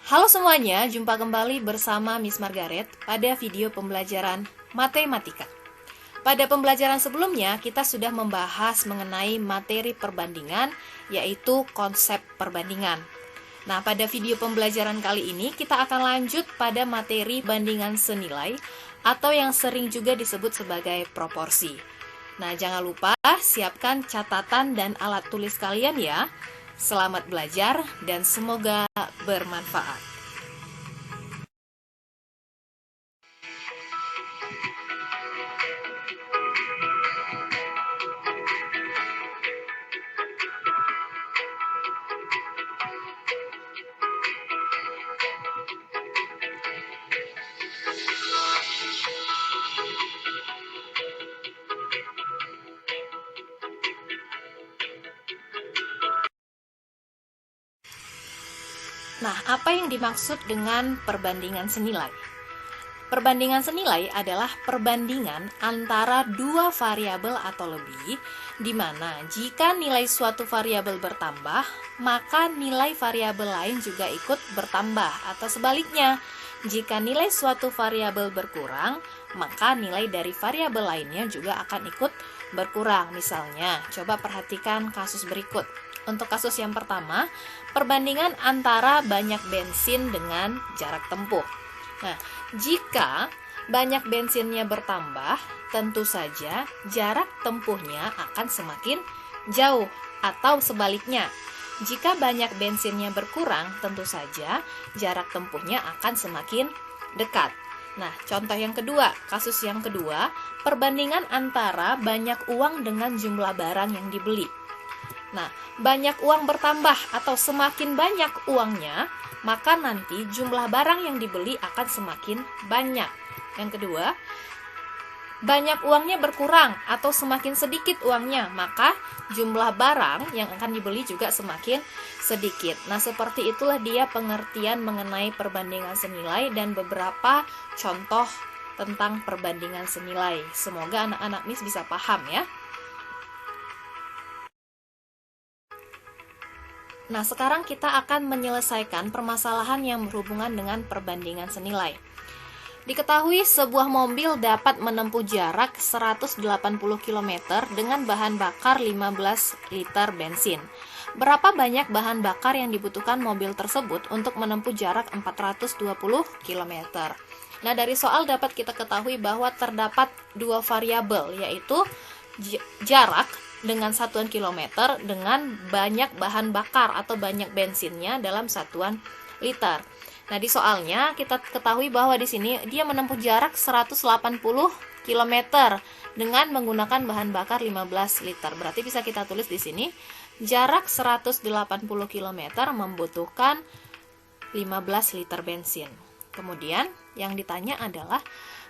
Halo semuanya, jumpa kembali bersama Miss Margaret pada video pembelajaran matematika. Pada pembelajaran sebelumnya, kita sudah membahas mengenai materi perbandingan, yaitu konsep perbandingan. Nah, pada video pembelajaran kali ini, kita akan lanjut pada materi bandingan senilai, atau yang sering juga disebut sebagai proporsi. Nah, jangan lupa siapkan catatan dan alat tulis kalian ya. Selamat belajar dan semoga bermanfaat. Nah, apa yang dimaksud dengan perbandingan senilai? Perbandingan senilai adalah perbandingan antara dua variabel atau lebih, di mana jika nilai suatu variabel bertambah, maka nilai variabel lain juga ikut bertambah, atau sebaliknya, jika nilai suatu variabel berkurang, maka nilai dari variabel lainnya juga akan ikut berkurang. Misalnya, coba perhatikan kasus berikut. Untuk kasus yang pertama, perbandingan antara banyak bensin dengan jarak tempuh. Nah, jika banyak bensinnya bertambah, tentu saja jarak tempuhnya akan semakin jauh, atau sebaliknya. Jika banyak bensinnya berkurang, tentu saja jarak tempuhnya akan semakin dekat. Nah, contoh yang kedua, kasus yang kedua, perbandingan antara banyak uang dengan jumlah barang yang dibeli. Nah, banyak uang bertambah atau semakin banyak uangnya, maka nanti jumlah barang yang dibeli akan semakin banyak. Yang kedua, banyak uangnya berkurang atau semakin sedikit uangnya, maka jumlah barang yang akan dibeli juga semakin sedikit. Nah, seperti itulah dia pengertian mengenai perbandingan senilai dan beberapa contoh tentang perbandingan senilai. Semoga anak-anak Miss bisa paham ya. Nah, sekarang kita akan menyelesaikan permasalahan yang berhubungan dengan perbandingan senilai. Diketahui sebuah mobil dapat menempuh jarak 180 km dengan bahan bakar 15 liter bensin. Berapa banyak bahan bakar yang dibutuhkan mobil tersebut untuk menempuh jarak 420 km? Nah, dari soal dapat kita ketahui bahwa terdapat dua variabel, yaitu jarak dengan satuan kilometer dengan banyak bahan bakar atau banyak bensinnya dalam satuan liter. Nah, di soalnya kita ketahui bahwa di sini dia menempuh jarak 180 km dengan menggunakan bahan bakar 15 liter. Berarti bisa kita tulis di sini jarak 180 km membutuhkan 15 liter bensin. Kemudian yang ditanya adalah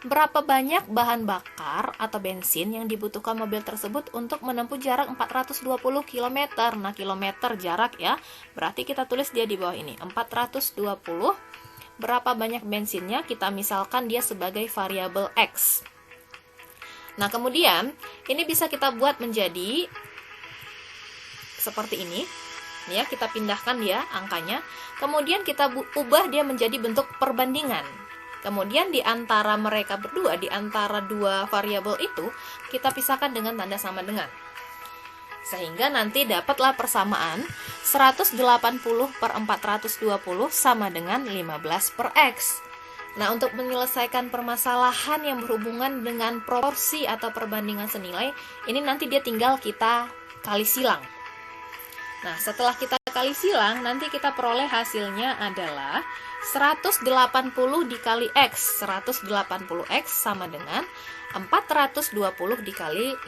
berapa banyak bahan bakar atau bensin yang dibutuhkan mobil tersebut untuk menempuh jarak 420 km. Nah, kilometer jarak ya. Berarti kita tulis dia di bawah ini, 420. Berapa banyak bensinnya? Kita misalkan dia sebagai variabel X. Nah, kemudian ini bisa kita buat menjadi seperti ini. Ya, kita pindahkan dia angkanya. Kemudian kita ubah dia menjadi bentuk perbandingan. Kemudian di antara mereka berdua, di antara dua variabel itu, kita pisahkan dengan tanda sama dengan. Sehingga nanti dapatlah persamaan 180 per 420 sama dengan 15 per X. Nah, untuk menyelesaikan permasalahan yang berhubungan dengan proporsi atau perbandingan senilai, ini nanti dia tinggal kita kali silang. Nah, setelah kita kali silang, nanti kita peroleh hasilnya adalah 180 dikali X. 180X sama dengan 420 dikali 15.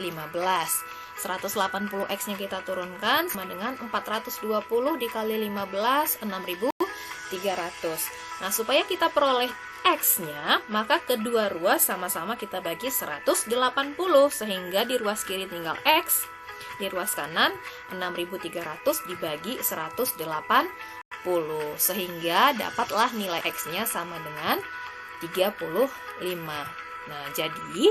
180X-nya kita turunkan sama dengan 420 dikali 15, 6.300. Nah, supaya kita peroleh X-nya, maka kedua ruas sama-sama kita bagi 180, sehingga di ruas kiri tinggal X, di ruas kanan 6.300 dibagi 180, sehingga dapatlah nilai X-nya sama dengan 35. Nah, jadi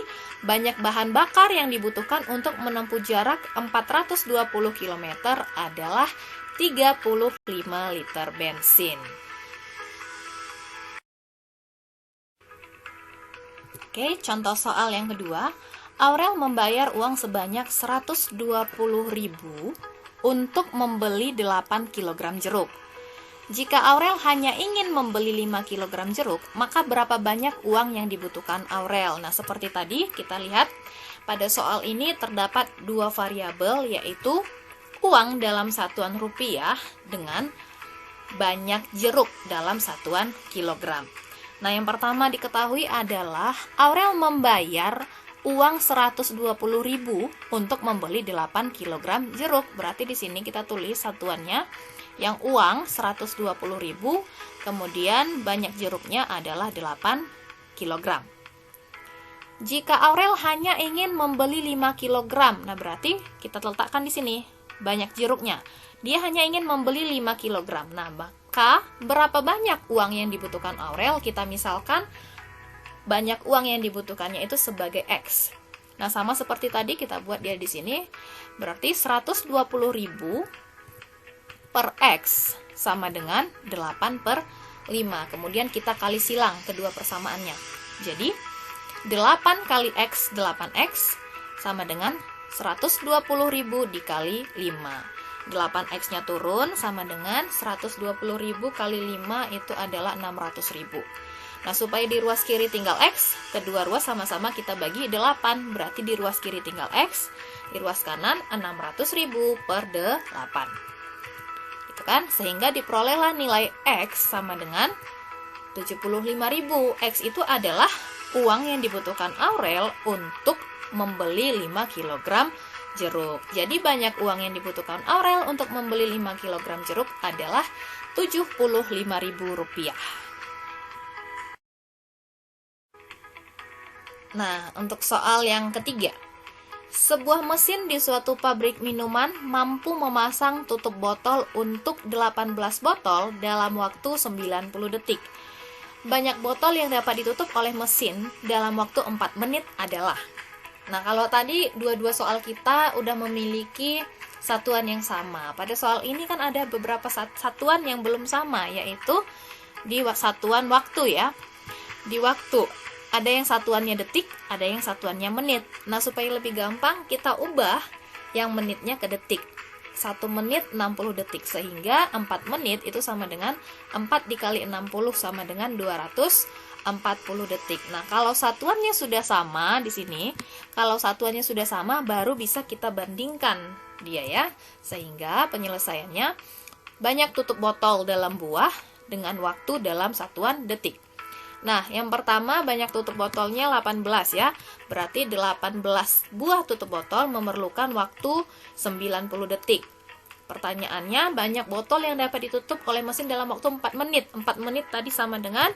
banyak bahan bakar yang dibutuhkan untuk menempuh jarak 420 km adalah 35 liter bensin. Oke, contoh soal yang kedua. Aurel membayar uang sebanyak 120.000 untuk membeli 8 kg jeruk. Jika Aurel hanya ingin membeli 5 kg jeruk, maka berapa banyak uang yang dibutuhkan Aurel? Nah, seperti tadi kita lihat pada soal ini terdapat dua variabel, yaitu uang dalam satuan rupiah dengan banyak jeruk dalam satuan kilogram. Nah, yang pertama diketahui adalah Aurel membayar uang 120.000 untuk membeli 8 kg jeruk. Berarti di sini kita tulis satuannya, yang uang 120.000, kemudian banyak jeruknya adalah 8 kg. Jika Aurel hanya ingin membeli 5 kg, nah berarti kita letakkan di sini banyak jeruknya. Dia hanya ingin membeli 5 kg. Nah, maka berapa banyak uang yang dibutuhkan Aurel? Kita misalkan banyak uang yang dibutuhkannya itu sebagai X. Nah, sama seperti tadi kita buat dia di sini. Berarti 120.000 per X sama dengan 8 per 5. Kemudian kita kali silang kedua persamaannya. Jadi, 8 kali X, 8X sama dengan 120.000 dikali 5. 8X-nya turun sama dengan 120.000 kali 5 itu adalah 600.000. Nah, supaya di ruas kiri tinggal X, kedua ruas sama-sama kita bagi 8. Berarti di ruas kiri tinggal X, di ruas kanan 600.000 per 8. Gitu kan? Sehingga diperolehlah nilai X sama dengan 75.000. X itu adalah uang yang dibutuhkan Aurel untuk membeli 5 kg jeruk. Jadi banyak uang yang dibutuhkan Aurel untuk membeli 5 kg jeruk adalah Rp75.000. Nah, untuk soal yang ketiga. Sebuah mesin di suatu pabrik minuman mampu memasang tutup botol untuk 18 botol dalam waktu 90 detik. Banyak botol yang dapat ditutup oleh mesin dalam waktu 4 menit adalah. Nah, kalau tadi dua-dua soal kita udah memiliki satuan yang sama. Pada soal ini kan ada beberapa satuan yang belum sama, yaitu di satuan waktu ya. Di waktu. Ada yang satuannya detik, ada yang satuannya menit. Nah, supaya lebih gampang, kita ubah yang menitnya ke detik. 1 menit 60 detik, sehingga 4 menit itu sama dengan 4 dikali 60 sama dengan 240 detik. Nah, kalau satuannya sudah sama di sini, kalau satuannya sudah sama, baru bisa kita bandingkan dia ya. Sehingga penyelesaiannya banyak tutup botol dalam buah dengan waktu dalam satuan detik. Nah, yang pertama banyak tutup botolnya 18 ya. Berarti 18 buah tutup botol memerlukan waktu 90 detik. Pertanyaannya, banyak botol yang dapat ditutup oleh mesin dalam waktu 4 menit. 4 menit tadi sama dengan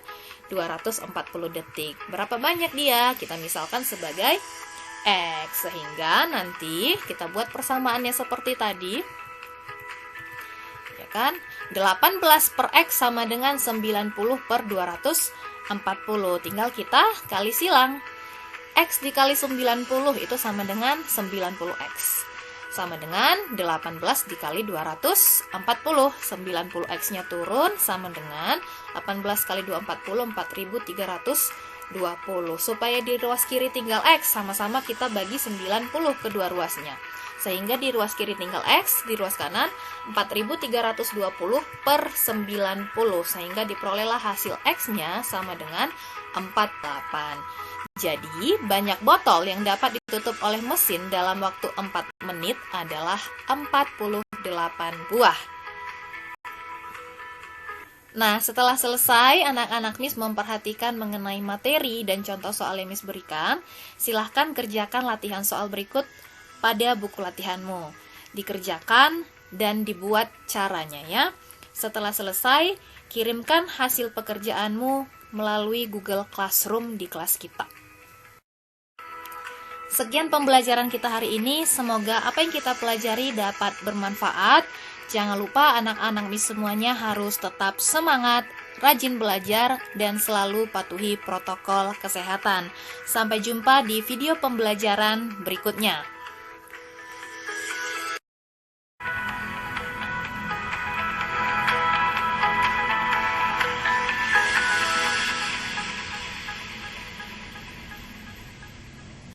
240 detik. Berapa banyak dia? Kita misalkan sebagai X. Sehingga nanti kita buat persamaannya seperti tadi. Ya kan? 18 per X sama dengan 90 per 240. Tinggal kita kali silang. X dikali 90 itu sama dengan 90X. Sama dengan 18 dikali 240. 90X-nya turun sama dengan 18 kali 240, 4.320. Supaya di ruas kiri tinggal X, sama-sama kita bagi 90 kedua ruasnya. Sehingga di ruas kiri tinggal X, di ruas kanan 4.320 per 90. Sehingga diperolehlah hasil X-nya sama dengan 48. Jadi, banyak botol yang dapat ditutup oleh mesin dalam waktu 4 menit adalah 48 buah. Nah, setelah selesai, anak-anak Miss memperhatikan mengenai materi dan contoh soal yang Miss berikan. Silahkan kerjakan latihan soal berikut pada buku latihanmu. Dikerjakan dan dibuat caranya ya. Setelah selesai, kirimkan hasil pekerjaanmu melalui Google Classroom di kelas kita. Sekian pembelajaran kita hari ini. Semoga apa yang kita pelajari dapat bermanfaat. Jangan lupa anak-anak Miss semuanya harus tetap semangat, rajin belajar, dan selalu patuhi protokol kesehatan. Sampai jumpa di video pembelajaran berikutnya.